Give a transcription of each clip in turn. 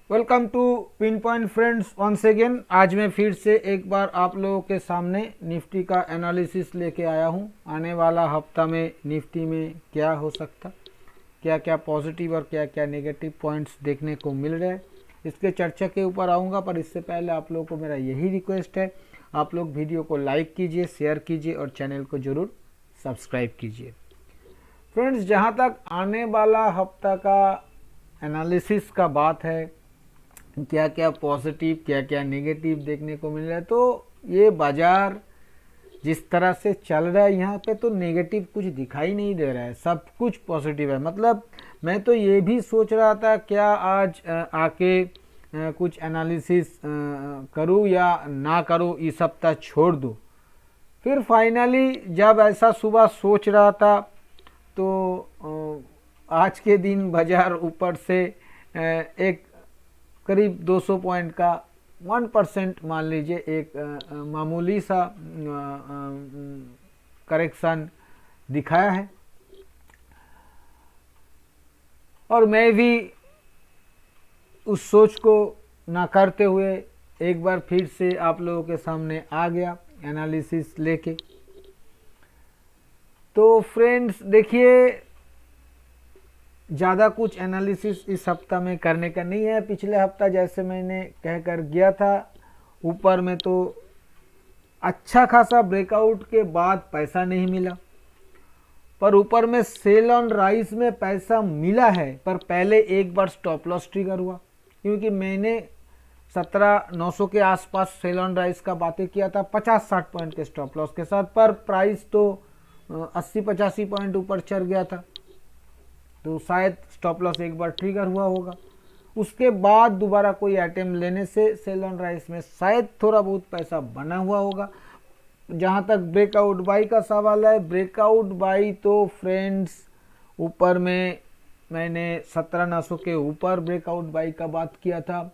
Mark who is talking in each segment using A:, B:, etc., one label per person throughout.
A: Welcome to pin point friends once again. आज मैं फिर से एक बार आप लोगों के सामने निफ्टी का एनालिसिस लेके आया हूं। आने वाला हफ्ता में निफ्टी में क्या हो सकता, क्या क्या पॉजिटिव और क्या क्या नेगेटिव पॉइंट्स देखने को मिल रहे हैं, इसके चर्चा के ऊपर आऊँगा। पर इससे पहले आप लोगों को मेरा यही रिक्वेस्ट है, आप लोग वीडियो को लाइक कीजिए, शेयर कीजिए और चैनल को ज़रूर सब्सक्राइब कीजिए। फ्रेंड्स, जहाँ तक आने वाला हफ्ता का एनालिसिस का बात है, क्या क्या पॉजिटिव क्या क्या नेगेटिव देखने को मिल रहा है, तो ये बाजार जिस तरह से चल रहा है यहाँ पे तो नेगेटिव कुछ दिखाई नहीं दे रहा है, सब कुछ पॉजिटिव है। मतलब मैं तो ये भी सोच रहा था क्या आज आके कुछ एनालिसिस करूँ या ना करूँ, इस सप्ताह छोड़ दूँ। फिर फाइनली जब ऐसा सुबह सोच रहा था तो आज के दिन बाजार ऊपर से एक करीब 200 पॉइंट का 1% मान लीजिए एक मामूली सा करेक्शन दिखाया है। और मैं भी उस सोच को नकारते हुए एक बार फिर से आप लोगों के सामने आ गया एनालिसिस लेके। तो फ्रेंड्स देखिए, ज़्यादा कुछ एनालिसिस इस हफ्ता में करने का नहीं है। पिछले हफ्ता जैसे मैंने कहकर गया था, ऊपर में तो अच्छा खासा ब्रेकआउट के बाद पैसा नहीं मिला, पर ऊपर में सेल ऑन राइज में पैसा मिला है। पर पहले एक बार स्टॉप लॉस ट्रिगर हुआ, क्योंकि मैंने 17,900 के आसपास सेल ऑन राइज का बातें किया था 50-60 पॉइंट के स्टॉप लॉस के साथ, पर प्राइस तो 80-85 पॉइंट ऊपर चढ़ गया था, तो शायद स्टॉप लॉस एक बार ट्रिगर हुआ होगा। उसके बाद दोबारा कोई आइटम लेने से सेल ऑन राइस में शायद थोड़ा बहुत पैसा बना हुआ होगा। जहाँ तक ब्रेकआउट बाई का सवाल है, ब्रेकआउट बाई तो फ्रेंड्स ऊपर में मैंने 17,900 के ऊपर ब्रेकआउट बाई का बात किया था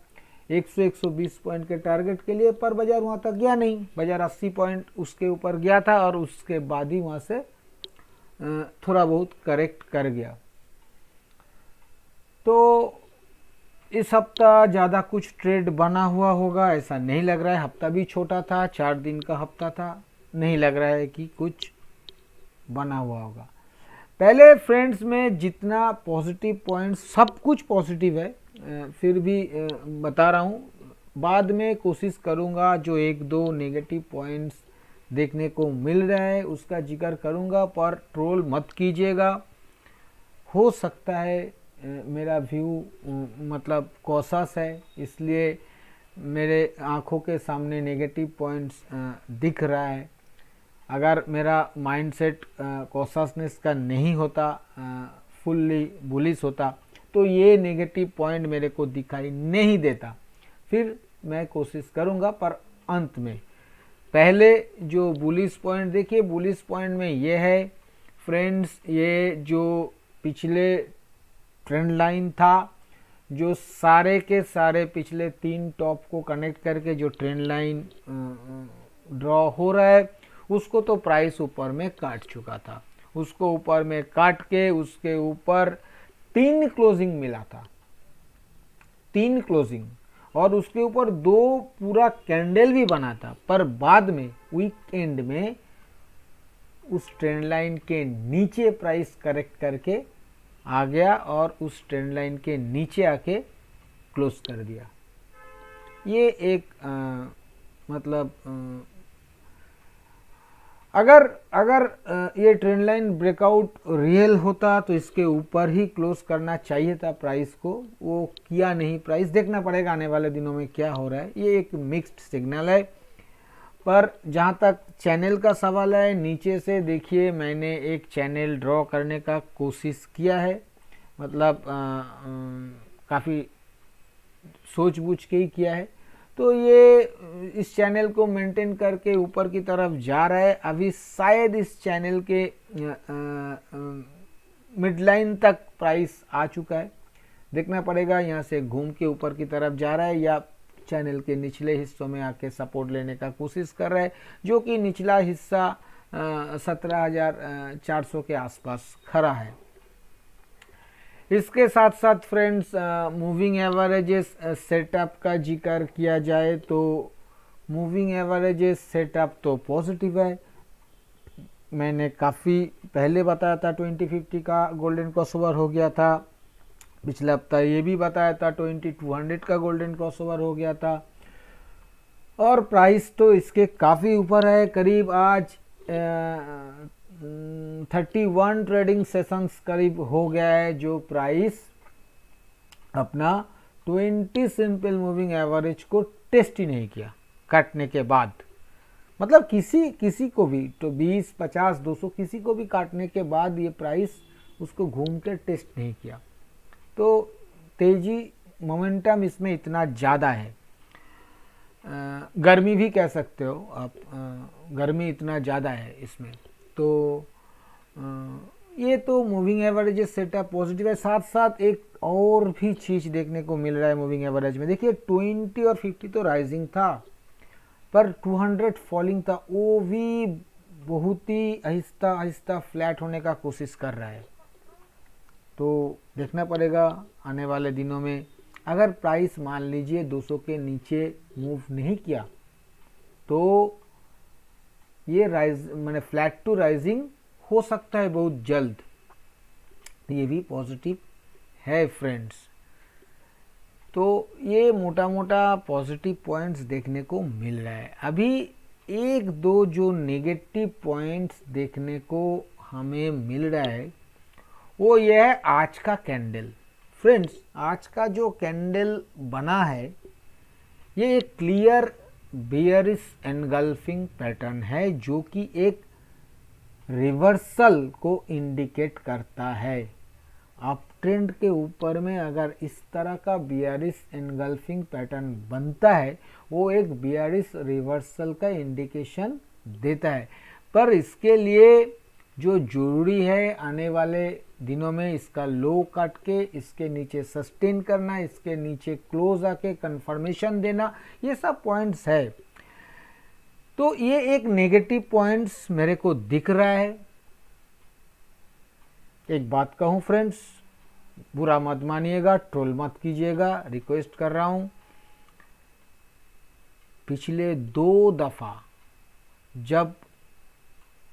A: 100-120 पॉइंट के टारगेट के लिए, पर बाजार वहाँ तक गया नहीं। बाजार 80 पॉइंट उसके ऊपर गया था और उसके बाद ही वहाँ से थोड़ा बहुत करेक्ट कर गया। तो इस हफ्ता ज़्यादा कुछ ट्रेड बना हुआ होगा ऐसा नहीं लग रहा है। हफ्ता भी छोटा था, 4 दिन का हफ्ता था, नहीं लग रहा है कि कुछ बना हुआ होगा। पहले फ्रेंड्स में जितना पॉजिटिव पॉइंट, सब कुछ पॉजिटिव है, फिर भी बता रहा हूँ। बाद में कोशिश करूँगा जो एक दो नेगेटिव पॉइंट्स देखने को मिल रहा है उसका जिक्र करूँगा, पर ट्रोल मत कीजिएगा। हो सकता है मेरा व्यू मतलब कॉशस है, इसलिए मेरे आँखों के सामने नेगेटिव पॉइंट्स दिख रहा है। अगर मेरा माइंडसेट कॉशसनेस का नहीं होता, फुल्ली बुलिश होता, तो ये नेगेटिव पॉइंट मेरे को दिखाई नहीं देता। फिर मैं कोशिश करूँगा, पर अंत में पहले जो बुलिश पॉइंट देखिए, बुलिश पॉइंट में ये है फ्रेंड्स, ये जो पिछले ट्रेंड लाइन था, जो सारे के सारे पिछले 3 टॉप को कनेक्ट करके जो ट्रेंड लाइन ड्रॉ हो रहा है, उसको तो प्राइस ऊपर में काट चुका था। उसको ऊपर में काट के उसके ऊपर 3 क्लोजिंग मिला था, 3 क्लोजिंग, और उसके ऊपर 2 पूरा कैंडल भी बना था। पर बाद में वीकेंड में उस ट्रेंड लाइन के नीचे प्राइस करेक्ट करके आ गया और उस ट्रेंड लाइन के नीचे आके क्लोज कर दिया। ये एक मतलब अगर ये ट्रेंड लाइन ब्रेकआउट रियल होता तो इसके ऊपर ही क्लोज करना चाहिए था प्राइस को, वो किया नहीं। प्राइस देखना पड़ेगा आने वाले दिनों में क्या हो रहा है, ये एक मिक्स्ड सिग्नल है। पर जहाँ तक चैनल का सवाल है, नीचे से देखिए मैंने एक चैनल ड्रॉ करने का कोशिश किया है, मतलब काफ़ी सोच बूझ के ही किया है। तो ये इस चैनल को मेंटेन करके ऊपर की तरफ जा रहा है। अभी शायद इस चैनल के मिड लाइन तक प्राइस आ चुका है, देखना पड़ेगा यहाँ से घूम के ऊपर की तरफ जा रहा है या चैनल के निचले हिस्सों में आके सपोर्ट लेने का कोशिश कर रहा है, जो कि निचला हिस्सा 17,400 के आसपास खड़ा है। इसके साथ साथ फ्रेंड्स मूविंग एवरेजेस सेटअप का जिक्र किया जाए तो मूविंग एवरेजेस सेटअप तो पॉजिटिव है। मैंने काफ़ी पहले बताया था 2050 का गोल्डन क्रॉसओवर हो गया था। पिछले हफ्ता ये भी बताया था 2200 का गोल्डन क्रॉसओवर हो गया था। और प्राइस तो इसके काफ़ी ऊपर है। करीब आज 31 ट्रेडिंग सेशंस करीब हो गया है जो प्राइस अपना 20 सिंपल मूविंग एवरेज को टेस्ट ही नहीं किया काटने के बाद। मतलब किसी को भी तो 20, 50, 200 किसी को भी काटने के बाद ये प्राइस उसको घूम के टेस्ट नहीं किया। तो तेजी मोमेंटम इसमें इतना ज़्यादा है। गर्मी भी कह सकते हो आप, गर्मी इतना ज़्यादा है इसमें। तो ये तो मूविंग एवरेज सेटअप पॉजिटिव है। साथ साथ एक और भी चीज़ देखने को मिल रहा है मूविंग एवरेज में। देखिए 20 और 50 तो राइजिंग था, पर 200 फॉलिंग था। वो भी बहुत ही आहिस्ता आहिस्ता फ्लैट होने का कोशिश कर रहा है। तो देखना पड़ेगा आने वाले दिनों में। अगर प्राइस मान लीजिए 200 के नीचे मूव नहीं किया तो ये राइज मैंने फ्लैट टू राइजिंग हो सकता है बहुत जल्द। ये भी पॉजिटिव है फ्रेंड्स। तो ये मोटा मोटा पॉजिटिव पॉइंट्स देखने को मिल रहा है। अभी एक दो जो नेगेटिव पॉइंट्स देखने को हमें मिल रहा है वो ये है आज का कैंडल। फ्रेंड्स आज का जो कैंडल बना है ये एक क्लियर बेयरिश एनगल्फिंग पैटर्न है जो कि एक रिवर्सल को इंडिकेट करता है। अप ट्रेंड के ऊपर में अगर इस तरह का बेयरिश एनगल्फिंग पैटर्न बनता है वो एक बेयरिश रिवर्सल का इंडिकेशन देता है। पर इसके लिए जो जरूरी है आने वाले दिनों में इसका लो काट के इसके नीचे सस्टेन करना, इसके नीचे क्लोज आके कंफर्मेशन देना, ये सब पॉइंट्स है। तो ये एक नेगेटिव पॉइंट्स मेरे को दिख रहा है। एक बात कहूँ फ्रेंड्स, बुरा मत मानिएगा, ट्रोल मत कीजिएगा, रिक्वेस्ट कर रहा हूँ। पिछले 2 दफ़ा जब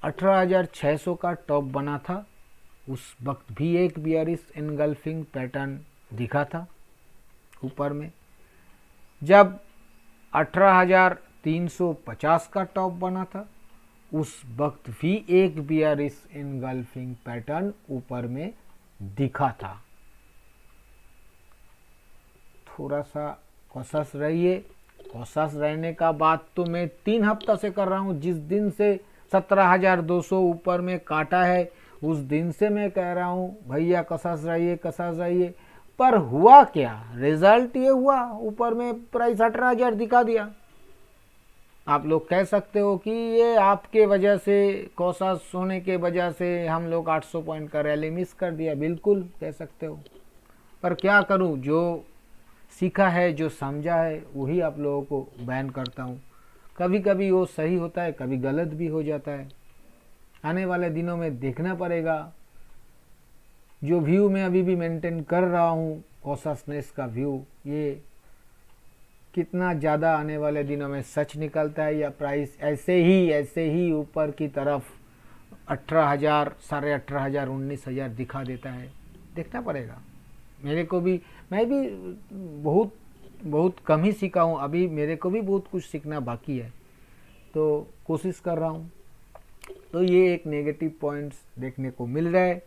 A: 18,600 का टॉप बना था उस वक्त भी एक बेयरिश एनगल्फिंग पैटर्न दिखा था ऊपर में। जब 18,350 का टॉप बना था उस वक्त भी एक बेयरिश एनगल्फिंग पैटर्न ऊपर में दिखा था। थोड़ा सा कॉशस रहिए। कॉशस रहने का बात तो मैं 3 हफ्ता से कर रहा हूँ। जिस दिन से 17,200 ऊपर में काटा है उस दिन से मैं कह रहा हूँ भैया कॉशस रहिए, कॉशस रहिए। पर हुआ क्या, रिजल्ट ये हुआ ऊपर में प्राइस 18,000 दिखा दिया। आप लोग कह सकते हो कि ये आपके वजह से, कॉशस होने के वजह से हम लोग 800 पॉइंट का रैली मिस कर दिया। बिल्कुल कह सकते हो, पर क्या करूँ, जो सीखा है, जो समझा है वही आप लोगों को बयान करता हूँ। कभी कभी वो सही होता है, कभी गलत भी हो जाता है। आने वाले दिनों में देखना पड़ेगा। जो व्यू मैं अभी भी मेंटेन कर रहा हूँ कॉशसनेस का व्यू, ये कितना ज़्यादा आने वाले दिनों में सच निकलता है या प्राइस ऐसे ही ऊपर की तरफ 18,000, 18,500, 19,000 दिखा देता है। देखना पड़ेगा। मेरे को भी, मैं भी बहुत कम ही सीखा हूँ अभी, मेरे को भी बहुत कुछ सीखना बाकी है, तो कोशिश कर रहा हूँ। तो ये एक नेगेटिव पॉइंट्स देखने को मिल रहा है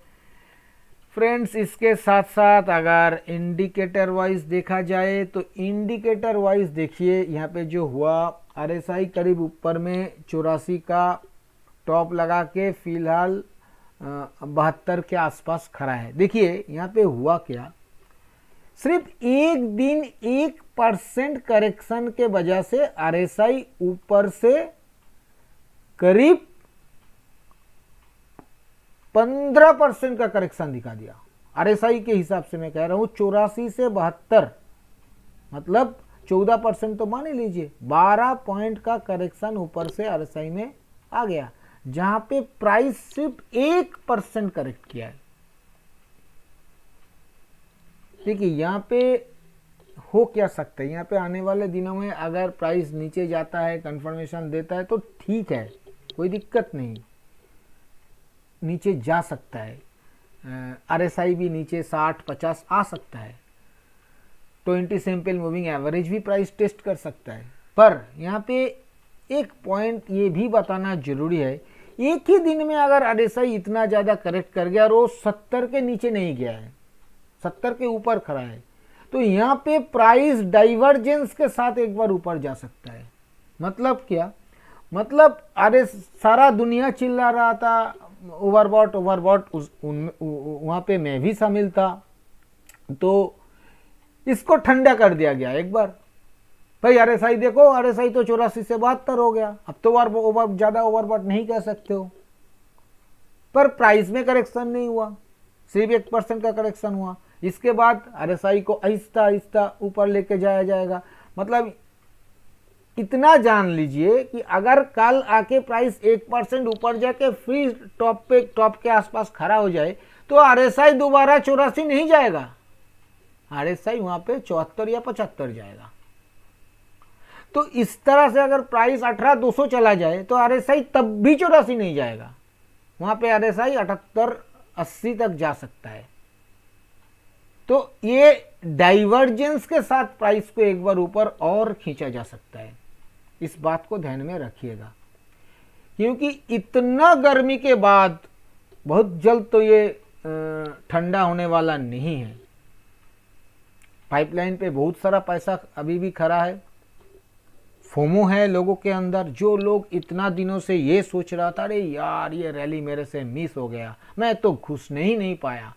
A: फ्रेंड्स। इसके साथ साथ अगर इंडिकेटर वाइज देखा जाए तो इंडिकेटर वाइज देखिए यहाँ पे जो हुआ RSI करीब ऊपर में 84 का टॉप लगा के फिलहाल 72 के आसपास खड़ा है। देखिए यहाँ पे हुआ क्या, सिर्फ एक दिन 1% करेक्शन के वजह से RSI ऊपर से करीब 15% का करेक्शन दिखा दिया। RSI के हिसाब से मैं कह रहा हूं 84 से 72, मतलब 14% तो मान ही लीजिए, 12 पॉइंट का करेक्शन ऊपर से RSI में आ गया, जहां पे प्राइस सिर्फ 1% करेक्ट किया है। ठीक है, यहाँ पे हो क्या सकता है, यहाँ पे आने वाले दिनों में अगर प्राइस नीचे जाता है, कंफर्मेशन देता है तो ठीक है, कोई दिक्कत नहीं, नीचे जा सकता है। RSI भी नीचे 60-50 आ सकता है, 20 सैंपल मूविंग एवरेज भी प्राइस टेस्ट कर सकता है। पर यहाँ पे एक पॉइंट ये भी बताना जरूरी है, एक ही दिन में अगर RSI इतना ज़्यादा करेक्ट कर गया और वो 70 के नीचे नहीं गया है, 70 के ऊपर खड़ा है, तो यहाँ पे प्राइस डाइवर्जेंस के साथ एक बार ऊपर जा सकता है। मतलब क्या, मतलब अरे सारा दुनिया चिल्ला रहा था ओवरबॉट ओवरबॉट, वहाँ पे मैं भी शामिल था, तो इसको ठंडा कर दिया गया एक बार। भाई RSI देखो, RSI तो 84 से 72 हो गया, अब तो ओवर ज़्यादा ओवरबॉट नहीं कह सकते हो। पर प्राइस में करेक्शन नहीं हुआ, सिर्फ 1% का करेक्शन हुआ। इसके बाद RSI को आहिस्ता आहिस्ता ऊपर लेके जाया जाएगा। मतलब इतना जान लीजिए कि अगर कल आके प्राइस 1% ऊपर जाके फिर टॉप के आसपास खड़ा हो जाए तो RSI दोबारा 84 नहीं जाएगा, RSI वहां पे 74 या 75 जाएगा। तो इस तरह से अगर प्राइस 18,200 चला जाए तो RSI तब भी 84 नहीं जाएगा, वहां पे RSI 78-80 तक जा सकता है। तो ये डाइवर्जेंस के साथ प्राइस को एक बार ऊपर और खींचा जा सकता है, इस बात को ध्यान में रखिएगा। क्योंकि इतना गर्मी के बाद बहुत जल्द तो ये ठंडा होने वाला नहीं है। पाइपलाइन पे बहुत सारा पैसा अभी भी खड़ा है, फोमो है लोगों के अंदर। जो लोग इतना दिनों से ये सोच रहा था, अरे यार ये रैली मेरे से मिस हो गया, मैं तो घुसने ही नहीं पाया,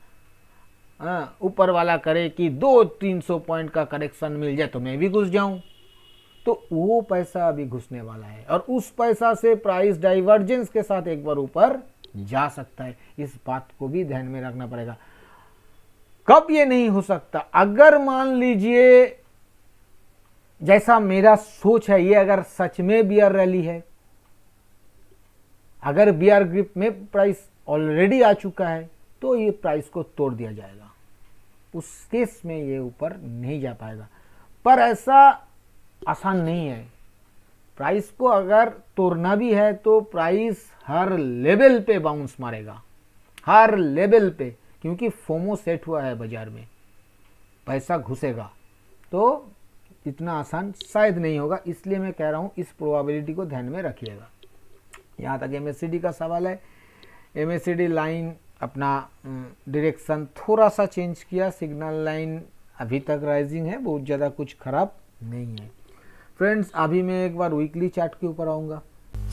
A: ऊपर वाला करे कि 200-300 पॉइंट का करेक्शन मिल जाए तो मैं भी घुस जाऊं, तो वो पैसा अभी घुसने वाला है और उस पैसा से प्राइस डाइवर्जेंस के साथ एक बार ऊपर जा सकता है। इस बात को भी ध्यान में रखना पड़ेगा। कब ये नहीं हो सकता, अगर मान लीजिए जैसा मेरा सोच है, ये अगर सच में बियर रैली है, अगर बियर ग्रिप में प्राइस ऑलरेडी आ चुका है तो ये प्राइस को तोड़ दिया जाएगा, उस केस में ये ऊपर नहीं जा पाएगा। पर ऐसा आसान नहीं है, प्राइस को अगर तोड़ना भी है तो प्राइस हर लेवल पे बाउंस मारेगा, हर लेवल पे, क्योंकि फोमो सेट हुआ है बाजार में, पैसा घुसेगा, तो इतना आसान शायद नहीं होगा। इसलिए मैं कह रहा हूं इस प्रोबेबिलिटी को ध्यान में रखिएगा। यहाँ तक MACD का सवाल है, MACD लाइन अपना डायरेक्शन थोड़ा सा चेंज किया, सिग्नल लाइन अभी तक राइजिंग है, बहुत ज़्यादा कुछ खराब नहीं है। फ्रेंड्स अभी मैं एक बार वीकली चार्ट के ऊपर आऊँगा।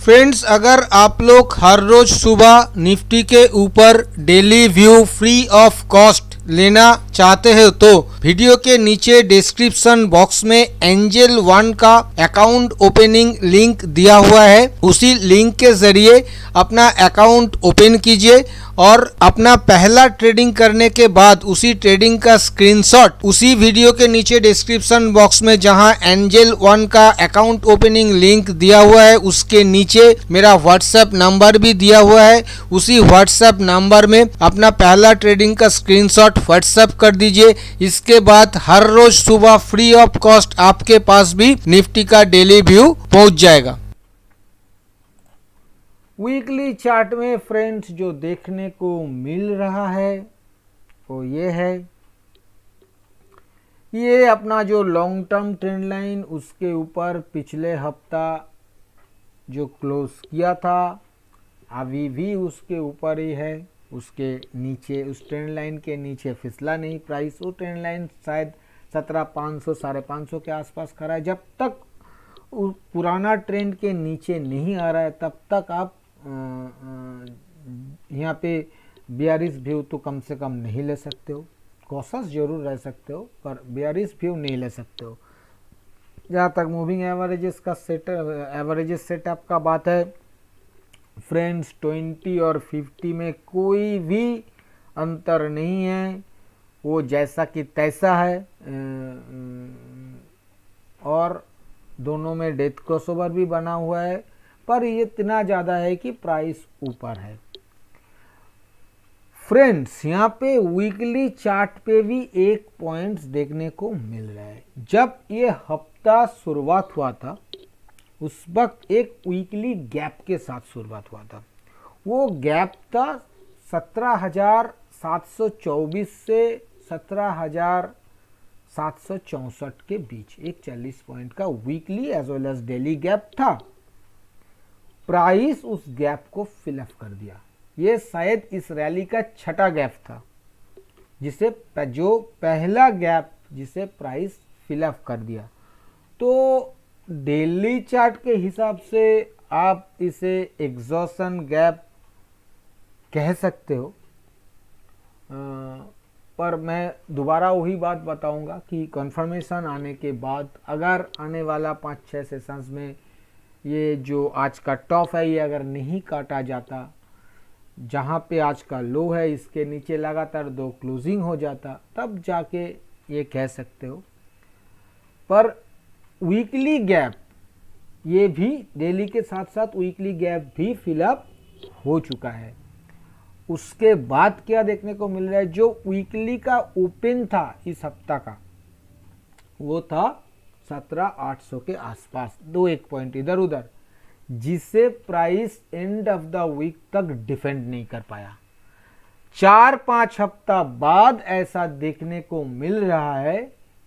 B: फ्रेंड्स अगर आप लोग हर रोज सुबह निफ्टी के ऊपर daily view free of cost लेना चाहते हो तो वीडियो के नीचे डिस्क्रिप्शन बॉक्स में एंजल वन का अकाउंट ओपनिंग लिंक दिया हुआ है, उसी लिंक के जरिए अपना अकाउंट ओपन कीजिए और अपना पहला ट्रेडिंग करने के बाद उसी ट्रेडिंग का स्क्रीनशॉट उसी वीडियो के नीचे डिस्क्रिप्शन बॉक्स में जहां एंजल वन का अकाउंट ओपनिंग लिंक दिया हुआ है उसके नीचे मेरा व्हाट्सएप नंबर भी दिया हुआ है, उसी व्हाट्सएप नंबर में अपना पहला ट्रेडिंग का स्क्रीनशॉट व्हाट्सएप कर दीजिए। इसके बाद हर रोज सुबह फ्री ऑफ कॉस्ट आपके पास भी निफ्टी का डेली व्यू पहुंच जाएगा।
A: वीकली चार्ट में फ्रेंड्स जो देखने को मिल रहा है वो ये है, ये अपना जो लॉन्ग टर्म ट्रेंड लाइन उसके ऊपर पिछले हफ्ता जो क्लोज किया था अभी भी उसके ऊपर ही है, उसके नीचे, उस ट्रेंड लाइन के नीचे फिसला नहीं प्राइस। वो ट्रेंड लाइन शायद 17,500 550 के आसपास खड़ा है। जब तक पुराना ट्रेंड के नीचे नहीं आ रहा है तब तक आप यहाँ पे बेयरिश व्यू तो कम से कम नहीं ले सकते हो, कॉशस जरूर रह सकते हो पर बेयरिश व्यू नहीं ले सकते हो। जहाँ तक मूविंग एवरेजेस का एवरेजेस सेटअप का बात है फ्रेंड्स, 20 और 50 में कोई भी अंतर नहीं है, वो जैसा कि तैसा है और दोनों में डेथ क्रॉसओवर भी बना हुआ है, पर ये इतना ज़्यादा है कि प्राइस ऊपर है। फ्रेंड्स यहाँ पे वीकली चार्ट पे भी एक पॉइंट्स देखने को मिल रहा है। जब ये हफ्ता शुरुआत हुआ था उस वक्त एक वीकली गैप के साथ शुरुआत हुआ था। वो गैप था 17,724 से 17,764 के बीच, एक 40 पॉइंट का weekly as well as daily gap था। प्राइस उस गैप को फिलअप कर दिया। ये शायद इस रैली का छठा गैप था जो पहला गैप जिसे प्राइस फिलअप कर दिया। तो डेली चार्ट के हिसाब से आप इसे एग्जॉशन गैप कह सकते हो, पर मैं दोबारा वही बात बताऊंगा कि कंफर्मेशन आने के बाद अगर आने वाला 5-6 सेशंस में ये जो आज का टॉप है ये अगर नहीं काटा जाता, जहाँ पे आज का लो है इसके नीचे लगातार 2 क्लोजिंग हो जाता, तब जाके ये कह सकते हो। पर वीकली गैप ये भी डेली के साथ साथ वीकली गैप भी फिलअप हो चुका है। उसके बाद क्या देखने को मिल रहा है, जो वीकली का ओपन था इस हफ्ता का वो था 17,800 के आसपास, 2-1 पॉइंट इधर उधर, जिसे price end of the week तक डिफेंड नहीं कर पाया। 4-5 हफ्ता बाद ऐसा देखने को मिल रहा है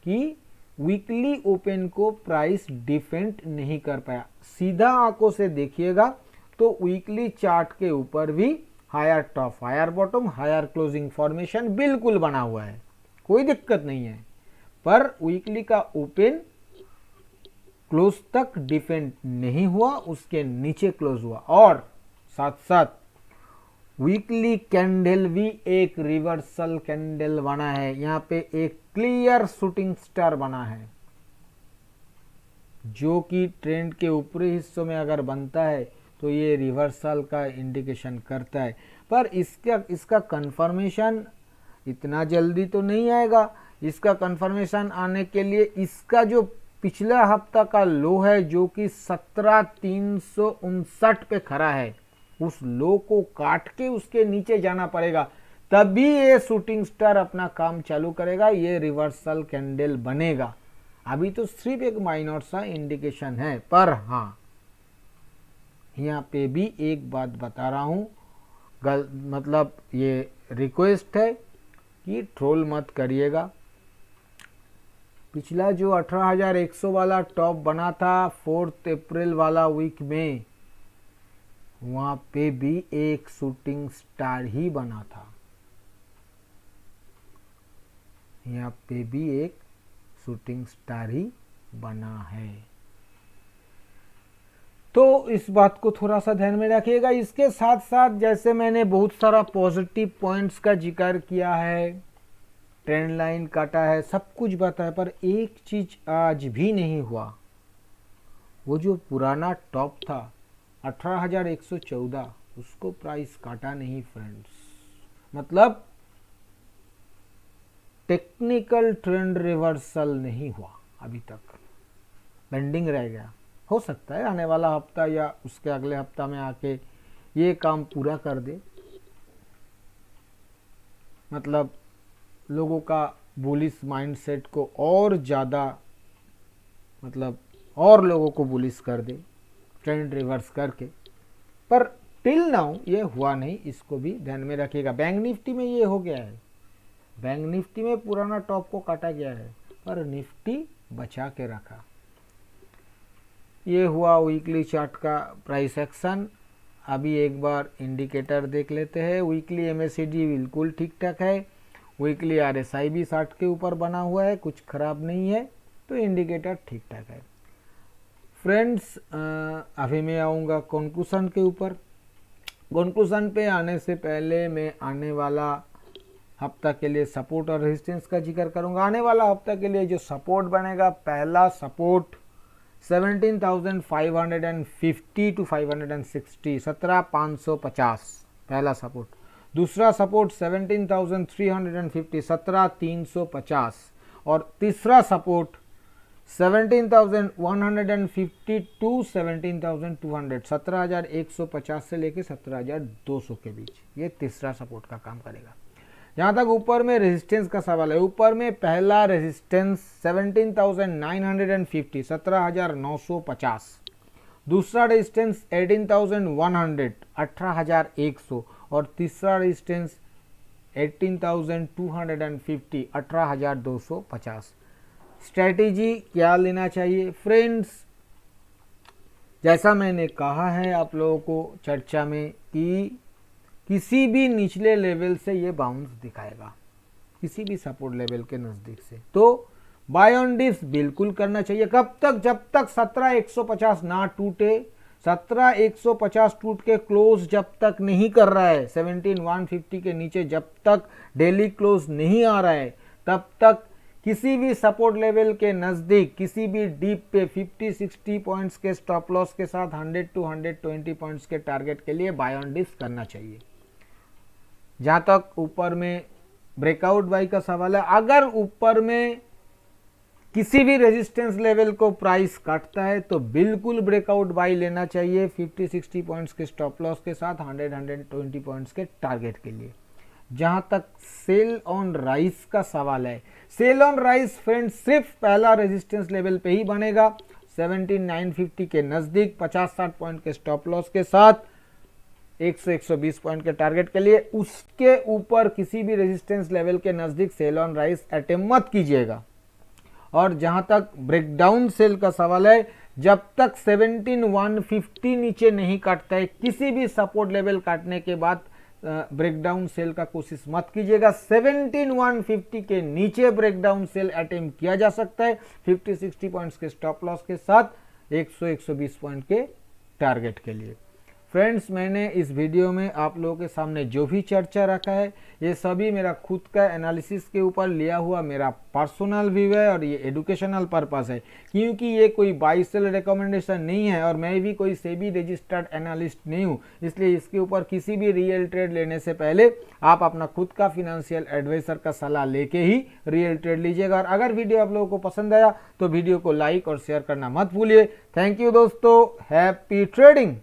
A: कि वीकली ओपन को प्राइस डिफेंड नहीं कर पाया। सीधा आंखों से देखिएगा तो वीकली चार्ट के ऊपर भी higher top, higher bottom, higher closing formation बिल्कुल बना हुआ है, कोई दिक्कत नहीं है। पर वीकली का ओपन क्लोज तक डिफेंड नहीं हुआ, उसके नीचे क्लोज हुआ। और साथ साथ वीकली कैंडल भी एक रिवर्सल कैंडल बना है। यहाँ पे एक क्लियर शूटिंग स्टार बना है जो कि ट्रेंड के ऊपरी हिस्सों में अगर बनता है तो ये रिवर्सल का इंडिकेशन करता है। पर इसका कंफर्मेशन इतना जल्दी तो नहीं आएगा। इसका कंफर्मेशन आने के लिए इसका जो पिछला हफ्ता का लो है जो कि 17,359 पे खड़ा है, उस लो को काट के उसके नीचे जाना पड़ेगा, तभी ये शूटिंग स्टार अपना काम चालू करेगा, ये रिवर्सल कैंडल बनेगा। अभी तो सिर्फ एक माइनर सा इंडिकेशन है। पर हाँ, यहाँ पे भी एक बात बता रहा हूँ, मतलब ये रिक्वेस्ट है कि ट्रोल मत करिएगा। पिछला जो 18,100 वाला टॉप बना था 4 अप्रैल वाला वीक में, वहाँ पे भी एक शूटिंग स्टार ही बना था। यहाँ पे भी एक शूटिंग स्टार ही बना है। तो इस बात को थोड़ा सा ध्यान में रखिएगा। इसके साथ साथ जैसे मैंने बहुत सारा पॉजिटिव पॉइंट्स का जिक्र किया है, ट्रेंड लाइन काटा है, सब कुछ बताया, पर एक चीज आज भी नहीं हुआ। वो जो पुराना टॉप था 18,114, उसको प्राइस काटा नहीं फ्रेंड्स। मतलब टेक्निकल ट्रेंड रिवर्सल नहीं हुआ अभी तक, पेंडिंग रह गया। हो सकता है आने वाला हफ्ता या उसके अगले हफ्ता में आके ये काम पूरा कर दे, मतलब लोगों का बुलिश माइंडसेट को और ज़्यादा, मतलब और लोगों को बुलिश कर दे ट्रेंड रिवर्स करके। पर टिल नाउ ये हुआ नहीं, इसको भी ध्यान में रखिएगा। बैंक निफ्टी में ये हो गया है, बैंक निफ्टी में पुराना टॉप को काटा गया है, पर निफ्टी बचा के रखा। ये हुआ वीकली चार्ट का प्राइस एक्शन। अभी एक बार इंडिकेटर देख लेते हैं। वीकली एमएसीडी बिल्कुल ठीक ठाक है, वीकली आरएसआई भी 60 के ऊपर बना हुआ है, कुछ खराब नहीं है, तो इंडिकेटर ठीक ठाक है। फ्रेंड्स, अभी मैं आऊँगा कंक्लूजन के ऊपर। कंक्लूजन पे आने से पहले मैं आने वाला हफ्ता के लिए सपोर्ट और रेजिस्टेंस का जिक्र करूंगा। आने वाला हफ्ता के लिए जो सपोर्ट बनेगा, पहला सपोर्ट 17,550 टू 560, 17,550 पहला सपोर्ट। दूसरा सपोर्ट 17,350, 17,350, और तीसरा सपोर्ट 17,150 टू 17,200, 17,150 से लेके 17,200 के बीच ये तीसरा सपोर्ट का काम करेगा। जहाँ तक ऊपर में रेजिस्टेंस का सवाल है, ऊपर में पहला रेजिस्टेंस 17,950, 17,950, दूसरा रेजिस्टेंस 18,100, 18,100 और तीसरा रेजिस्टेंस 18,250, 18,250। स्ट्रैटेजी क्या लेना चाहिए फ्रेंड्स? जैसा मैंने कहा है आप लोगों को चर्चा में कि किसी भी निचले लेवल से ये बाउंस दिखाएगा, किसी भी सपोर्ट लेवल के नज़दीक से, तो बाय ऑन डिप्स बिल्कुल करना चाहिए। कब तक? जब तक 17,150 ना टूटे, 17,150 टूट के क्लोज जब तक नहीं कर रहा है, 17,150 के नीचे जब तक डेली क्लोज नहीं आ रहा है, तब तक किसी भी सपोर्ट लेवल के नज़दीक किसी भी डीप पे 50-60 पॉइंट्स के स्टॉप लॉस के साथ 100 to 120 पॉइंट्स के टारगेट के लिए बाय ऑन डिप्स करना चाहिए। जहाँ तक ऊपर में ब्रेकआउट बाई का सवाल है, अगर ऊपर में किसी भी रेजिस्टेंस लेवल को प्राइस काटता है तो बिल्कुल ब्रेकआउट बाई लेना चाहिए 50-60 पॉइंट्स के स्टॉप लॉस के साथ 100-120 पॉइंट्स के टारगेट के लिए। जहाँ तक सेल ऑन राइस का सवाल है, सेल ऑन राइस फ्रेंड्स सिर्फ पहला रेजिस्टेंस लेवल पे ही बनेगा 17,950 के नज़दीक 50-60 पॉइंट के स्टॉप लॉस के साथ 100-120 पॉइंट के टारगेट के लिए। उसके ऊपर किसी भी रेजिस्टेंस लेवल के नज़दीक सेल ऑन राइस अटेम्प्ट मत कीजिएगा। और जहाँ तक ब्रेकडाउन सेल का सवाल है, जब तक 17,150 नीचे नहीं काटता है, किसी भी सपोर्ट लेवल काटने के बाद ब्रेकडाउन सेल का कोशिश मत कीजिएगा। 17,150 के नीचे ब्रेकडाउन सेल अटेम्प्ट किया जा सकता है 50-60 पॉइंट्स के स्टॉप लॉस के साथ 100-120 पॉइंट के टारगेट के लिए। फ्रेंड्स, मैंने इस वीडियो में आप लोगों के सामने जो भी चर्चा रखा है ये सभी मेरा खुद का एनालिसिस के ऊपर लिया हुआ मेरा पर्सनल व्यू है और ये एडुकेशनल पर्पस है, क्योंकि ये कोई बाई सेल रिकमेंडेशन नहीं है और मैं भी कोई सेबी रजिस्टर्ड एनालिस्ट नहीं हूँ। इसलिए इसके ऊपर किसी भी रियल ट्रेड लेने से पहले आप अपना खुद का फिनेंशियल एडवाइजर का सलाह लेके ही रियल ट्रेड लीजिएगा। और अगर वीडियो आप लोगों को पसंद आया तो वीडियो को लाइक और शेयर करना मत भूलिए। थैंक यू दोस्तों, हैप्पी ट्रेडिंग।